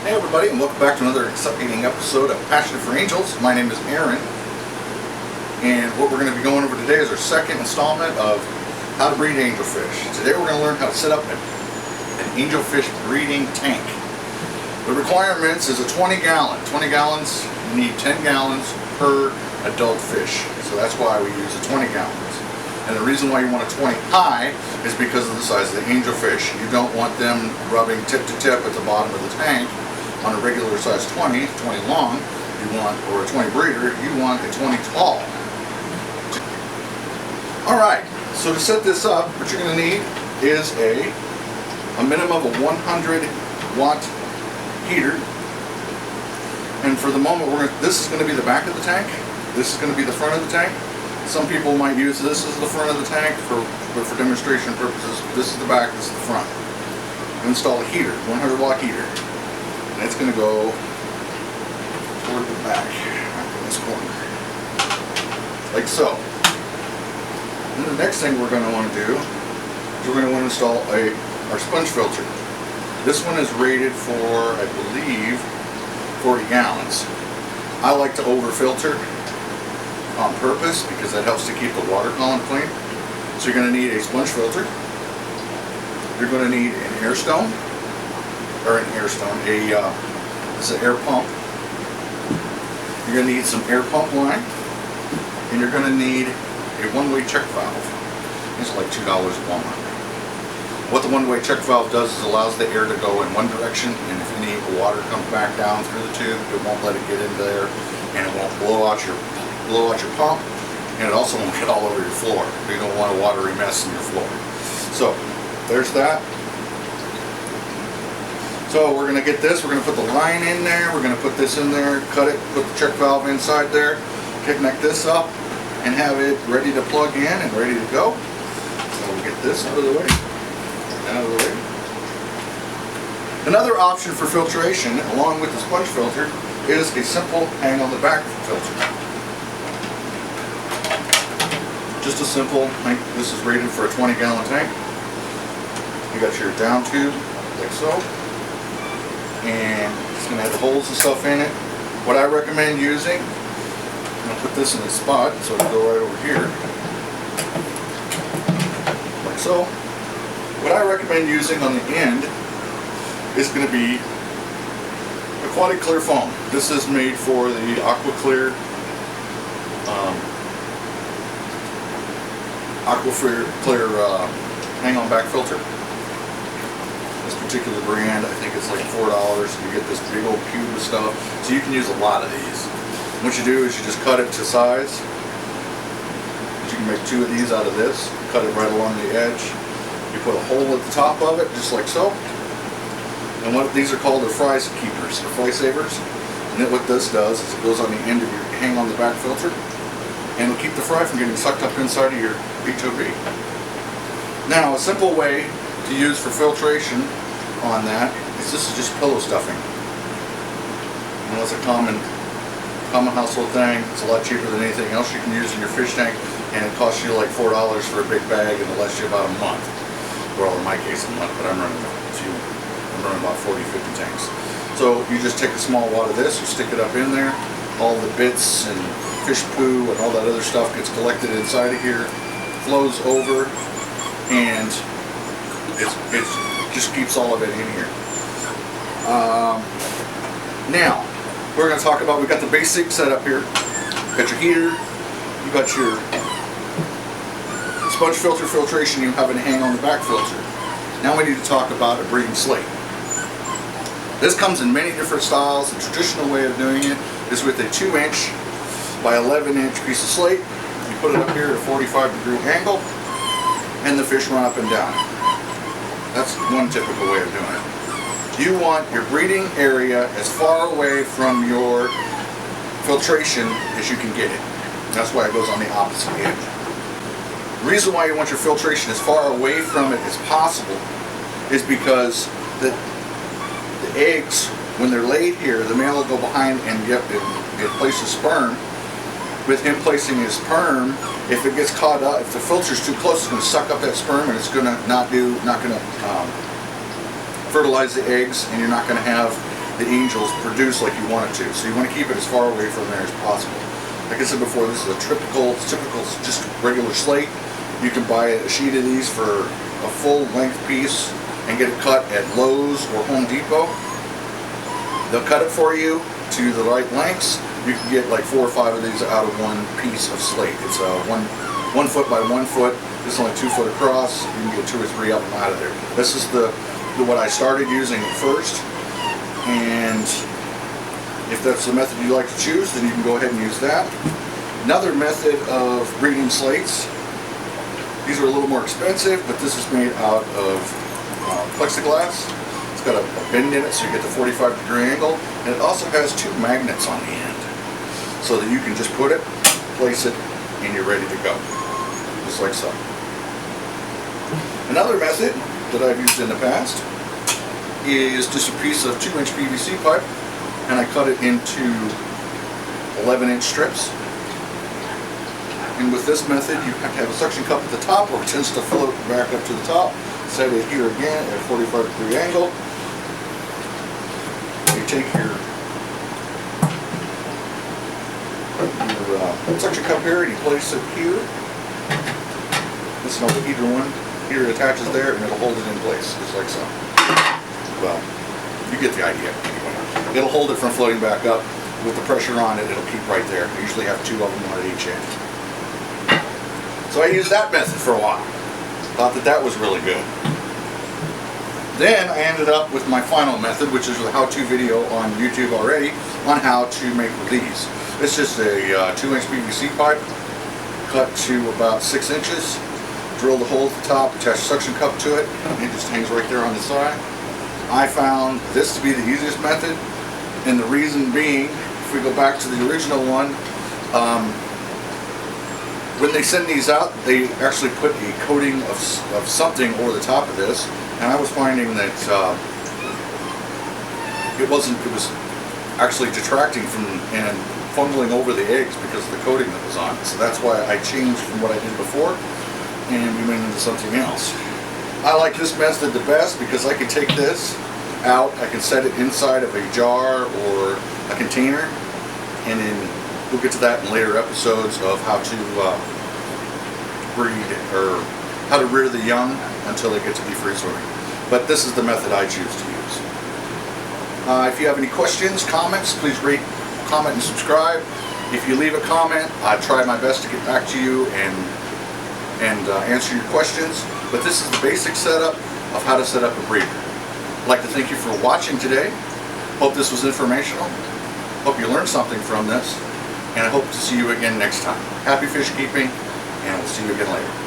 Hey everybody, and welcome back to another exciting episode of Passionate for Angels. My name is Aaron, and what we're going to be going over today is our second installment of how to breed angelfish. Today we're going to learn how to set up an angelfish breeding tank. The requirements is a 20 gallon. 20 gallons, you need 10 gallons per adult fish. So that's why we use a 20 gallons. And the reason why you want a 20 high is because of the size of the angelfish. You don't want them rubbing tip to tip at the bottom of the tank. On a regular size 20 long, you want, or a 20 breeder, you want a 20 tall. Alright, so to set this up, what you're going to need is a minimum of a 100 watt heater. And for the moment, this is going to be the back of the tank. This is going to be the front of the tank. Some people might use this as the front of the tank, but for demonstration purposes, this is the back, this is the front. Install a heater, 100 watt heater. And it's going to go toward the back in this corner, like so. And then the next thing we're going to want to do is we're going to want to install our sponge filter. This one is rated for, I believe, 40 gallons. I like to over filter on purpose because that helps to keep the water column clean. So you're going to need a sponge filter. You're going to need an air stone. It's an air pump. You're going to need some air pump line, and you're going to need a one-way check valve. It's like $2 at Walmart. What the one-way check valve does is allows the air to go in one direction, and if any water comes back down through the tube, it won't let it get in there, and it won't blow out your pump, and it also won't get all over your floor. You don't want a watery mess in your floor. So there's that. So we're going to get this, we're going to put the line in there, we're going to put this in there, cut it, put the check valve inside there, connect this up, and have it ready to plug in and ready to go. So we'll get this out of the way. Another option for filtration, along with the sponge filter, is a simple hang on the back filter. Just a simple, this is rated for a 20 gallon tank. You got your down tube, like so. And it's going to have the holes and stuff in it. What I recommend using, I'm going to put this in a spot so it'll go right over here, like so. What I recommend using on the end is going to be aquatic clear foam. This is made for the aqua clear hang-on back filter. This particular brand, I think it's like $4. You get this big old cube of stuff, so you can use a lot of these. What you do is you just cut it to size. You can make 2 of these out of this. Cut it right along the edge. You put a hole at the top of it, just like so. And what these are called are fry keepers, or fly savers. And then what this does is it goes on the end of your hang on the back filter, and it'll keep the fry from getting sucked up inside of your B2B. Now, a simple way to use for filtration on that is this is just pillow stuffing. You know, it's a common household thing. It's a lot cheaper than anything else you can use in your fish tank, and it costs you like $4 for a big bag, and it lasts you about a month. Well, in my case, a month, but I'm running about 40, 50 tanks. So you just take a small wad of this, you stick it up in there, all the bits and fish poo and all that other stuff gets collected inside of here, flows over, and it just keeps all of it in here. Now, we're going to talk about, we've got the basic setup here. You got your heater, you got your sponge filter filtration, you have a hang on the back filter. Now we need to talk about a breeding slate. This comes in many different styles. The traditional way of doing it is with a 2-inch by 11-inch piece of slate. You put it up here at a 45-degree angle, and the fish run up and down. That's one typical way of doing it. You want your breeding area as far away from your filtration as you can get it. That's why it goes on the opposite edge. The reason why you want your filtration as far away from it as possible is because the eggs, when they're laid here, the male will go behind and place a sperm. With him placing his sperm, if it gets caught up, if the filter's too close, it's going to suck up that sperm, and it's going to not going to fertilize the eggs, and you're not going to have the angels produce like you want it to. So you want to keep it as far away from there as possible. Like I said before, this is a typical just regular slate. You can buy a sheet of these for a full length piece and get it cut at Lowe's or Home Depot. They'll cut it for you to the right lengths. You can get like 4 or 5 of these out of one piece of slate. It's a 1 foot by 1 foot. This is only 2 foot across. You can get 2 or 3 of them out of there. This is the what I started using at first, and if that's the method you like to choose, then you can go ahead and use that. Another method of breeding slates. These are a little more expensive, but this is made out of plexiglass. It's got a bend in it, so you get the 45-degree angle, and it also has 2 magnets on the end, so that you can just put it, place it, and you're ready to go, just like so. Another method that I've used in the past is just a piece of 2-inch PVC pipe, and I cut it into 11-inch strips. And with this method, you have to have a suction cup at the top, or it tends to float back up to the top. Set it here again at a 45-degree angle. You take your suction cup here and you place it here. This is an overheater one. Here it attaches there and it'll hold it in place, just like so. Well, you get the idea anyway. It'll hold it from floating back up. With the pressure on it, it'll keep right there. I usually have 2 of them, one at each end. So I used that method for a while. Thought that was really good. Then I ended up with my final method, which is a how-to video on YouTube already on how to make these. This is a 2-inch PVC pipe, cut to about 6 inches. Drill the hole at the top, attach a suction cup to it, and it just hangs right there on the side. I found this to be the easiest method, and the reason being, if we go back to the original one, when they send these out, they actually put a coating of something over the top of this, and I was finding that it was actually detracting from and fumbling over the eggs because of the coating that was on it. So that's why I changed from what I did before, and we went into something else. I like this method the best because I can take this out, I can set it inside of a jar or a container, and then we'll get to that in later episodes of how to breed or how to rear the young until they get to be free swimming. But this is the method I choose to use. If you have any questions, comments, please rate, comment, and subscribe. If you leave a comment, I try my best to get back to you and answer your questions. But this is the basic setup of how to set up a breeder. I'd like to thank you for watching today. Hope this was informational. Hope you learned something from this. And I hope to see you again next time. Happy fish keeping, and we'll see you again later.